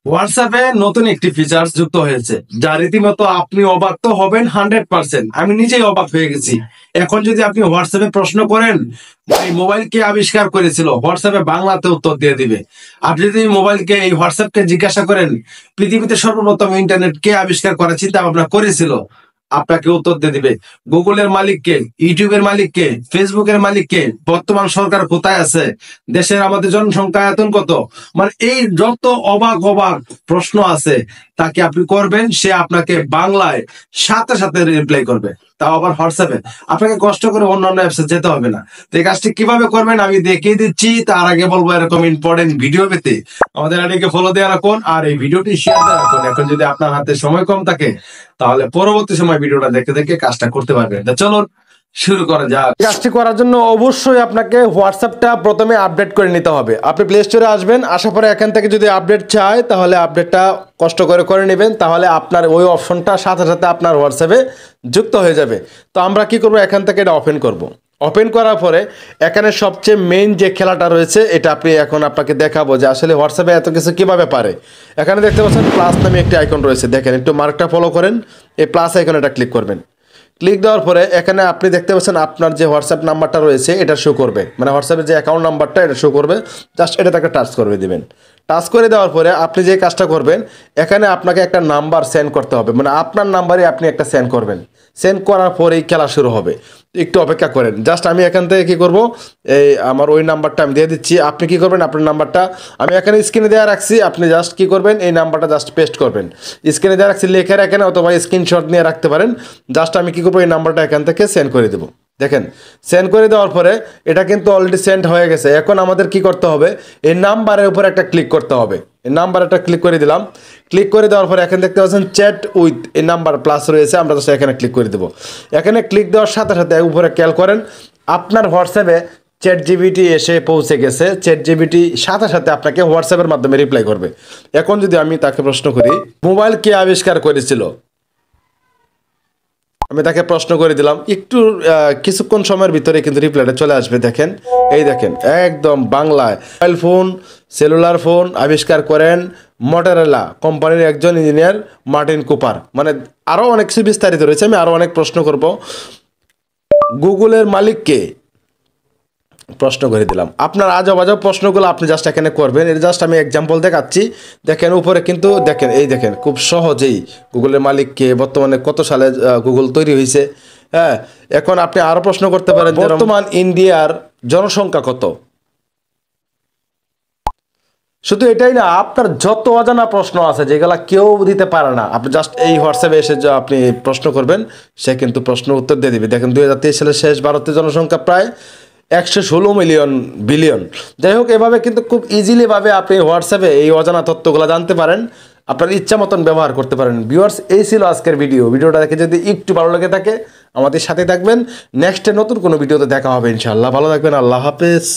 হোয়াটসঅ্যাপে নতুন একটি ফিচার যুক্ত হয়েছে যা রীতিমতো আপনি অবাক তো হবেন 100%। আমি নিজেই অবাক হয়ে গেছি। এখন যদি আপনি হোয়াটসঅ্যাপে প্রশ্ন করেন এই মোবাইল কে আবিষ্কার করেছিল, হোয়াটসঅ্যাপে বাংলাতে উত্তর দিয়ে দিবে। আপনি যদি মোবাইলকে এই হোয়াটসঅ্যাপকে জিজ্ঞাসা করেন পৃথিবীতে সর্বপ্রথম ইন্টারনেট কে আবিষ্কার করার চিন্তা ভাবনা করেছিল, আপনাকে উত্তর দিয়ে দিবে। গুগলের মালিক কে, ইউটিউবের মালিক কে, ফেসবুকের মালিক কে, বর্তমান সরকার কোথায় আছে, দেশের আমাদের জনসংখ্যা আয়তন কত, মানে এই যত অবাক অবাক প্রশ্ন আছে তাকে আপনি করবেন, সে আপনাকে বাংলায় সাথে সাথে রিপ্লাই করবে, তাও আবার হোয়াটসঅ্যাপে। আপনাকে কষ্ট করে অন্যান্য অ্যাপসে যেতে হবে না। তো এই কাজটি কিভাবে করবেন আমি দেখিয়ে দিচ্ছি। তার আগে বলবো এরকম ইম্পর্টেন্ট ভিডিও পেতে আমাদের আইডিকে ফলো দিয়ে রাখুন আর এই ভিডিওটি শেয়ার দিয়ে রাখুন। এখন যদি আপনার হাতে সময় কম থাকে তাহলে পরবর্তী সময় ভিডিওটা দেখতে দেখে কাজটা করতে পারবেন। চলুন শুরু করা যাক। কাজটি করার জন্য অবশ্যই আপনাকে হোয়াটসঅ্যাপটা প্রথমে আপডেট করে নিতে হবে। আপনি প্লে স্টোরে আসবেন, আসার পরে এখান থেকে যদি আপডেট চায় তাহলে আপডেটটা কষ্ট করে নেবেন, তাহলে আপনার ওই অপশনটা সাথে সাথে আপনার হোয়াটসঅ্যাপে যুক্ত হয়ে যাবে। তো আমরা কি করব, এখান থেকে এটা ওপেন করব। ওপেন করার পরে এখানে সবচেয়ে মেইন যে খেলাটা রয়েছে এটা আপনাকে দেখাবো যে আসলে হোয়াটসঅ্যাপে এত কিছু কীভাবে পারে। এখানে দেখতে পাচ্ছেন প্লাস নামে একটি আইকন রয়েছে, দেখেন একটু মার্কটা ফলো করেন, এই প্লাস আইকন এটা ক্লিক করবেন। ক্লিক দেওয়ার পরে এখানে আপনি দেখতে পাচ্ছেন আপনার যে হোয়াটসঅ্যাপ নাম্বারটা রয়েছে এটা শো করবে, মানে হোয়াটসঅ্যাপের যে অ্যাকাউন্ট নাম্বারটা এটা শো করবে। জাস্ট এটাতে একটা টাচ করে দিবেন। টাচ করে দেওয়ার পরে আপনি যে কাজটা করবেন, এখানে আপনাকে একটা নাম্বার সেন্ড করতে হবে, মানে আপনার নাম্বারে আপনি একটা সেন্ড করবেন। সেন্ড করার পরেই খেলা শুরু হবে। একটু অপেক্ষা করেন। জাস্ট আমি এখান থেকে কী করবো, এই আমার ওই নাম্বারটা আমি দিয়ে দিচ্ছি। আপনি কী করবেন, আপনার নাম্বারটা আমি এখানে স্ক্রিনে দেওয়া রাখছি, আপনি জাস্ট কী করবেন, এই নাম্বারটা জাস্ট পেস্ট করবেন। স্ক্রিনে দেওয়া রাখছি লিখে রাখেন অথবা স্ক্রিনশট নিয়ে রাখতে পারেন। জাস্ট আমি কী করবো, এই নাম্বারটা এখান থেকে সেন্ড করে দেবো। দেখেন সেন্ড করে দেওয়ার পরে এটা কিন্তু অলরেডি সেন্ড হয়ে গেছে। এখন আমাদের কি করতে হবে, এই নাম্বারের উপর একটা ক্লিক করতে হবে। এই নাম্বার একটা ক্লিক করে দিলাম। ক্লিক করে দেওয়ার পরে এখানে দেখতে পাচ্ছেন চ্যাট উইথ এই নাম্বার প্লাস রয়েছে, আমরা জাস্ট এখানে ক্লিক করে দেবো। এখানে ক্লিক দেওয়ার সাথে সাথে উপরে খেয়াল করেন আপনার হোয়াটসঅ্যাপে চ্যাট জিপিটি এসে পৌঁছে গেছে। চ্যাট জিপিটি সাথে সাথে আপনাকে হোয়াটসঅ্যাপের মাধ্যমে রিপ্লাই করবে। এখন যদি আমি তাকে প্রশ্ন করি মোবাইল কে আবিষ্কার করেছিল, আমি তাকে প্রশ্ন করে দিলাম, একটু কিছুক্ষণ সময়ের ভিতরে কিন্তু রিপ্লাইটা চলে আসবে। দেখেন এই দেখেন একদম বাংলায়, মোবাইল ফোন সেলুলার ফোন আবিষ্কার করেন মটোরোলা কোম্পানির একজন ইঞ্জিনিয়ার মার্টিন কুপার। মানে আরও অনেক কিছু বিস্তারিত রয়েছে, আমি আরও অনেক প্রশ্ন করব। গুগলের মালিক কে, প্রশ্ন করে দিলাম। আপনার আজব আজব প্রশ্নগুলো আপনি জাস্ট এখানে করবেন। এর জাস্ট আমি এক্সাম্পল দেখাচ্ছি। দেখেন উপরে কিন্তু দেখেন, এই দেখেন খুব সহজেই গুগলের মালিককে, বর্তমানে কত সালে গুগল তৈরি হয়েছে। হ্যাঁ, এখন আপনি আরও প্রশ্ন করতে পারেন বর্তমান ইন্ডিয়ার জনসংখ্যা কত। শুধু এটাই না, আপনার যত অজানা প্রশ্ন আছে যেগুলা কেউ দিতে পারে না, আপনি জাস্ট এই হোয়াটসঅ্যাপে এসে যে আপনি প্রশ্ন করবেন, সে কিন্তু প্রশ্ন উত্তর দিয়ে দিবে। দেখেন 2023 সালের শেষ ভারতের জনসংখ্যা প্রায় 116 মিলিয়ন বিলিয়ন। যাই হোক, এভাবে কিন্তু খুব ইজিলিভাবে আপনি হোয়াটসঅ্যাপে এই অজানা তথ্যগুলো জানতে পারেন, আপনার ইচ্ছা মতন ব্যবহার করতে পারেন। ভিউয়ার্স, এই ছিল আজকের ভিডিওটা দেখে যদি একটু ভালো লেগে থাকে আমাদের সাথে থাকবেন। নেক্সটে নতুন কোনো ভিডিওতে দেখা হবে ইনশাআল্লাহ। ভালো থাকবেন, আল্লাহ হাফেজ।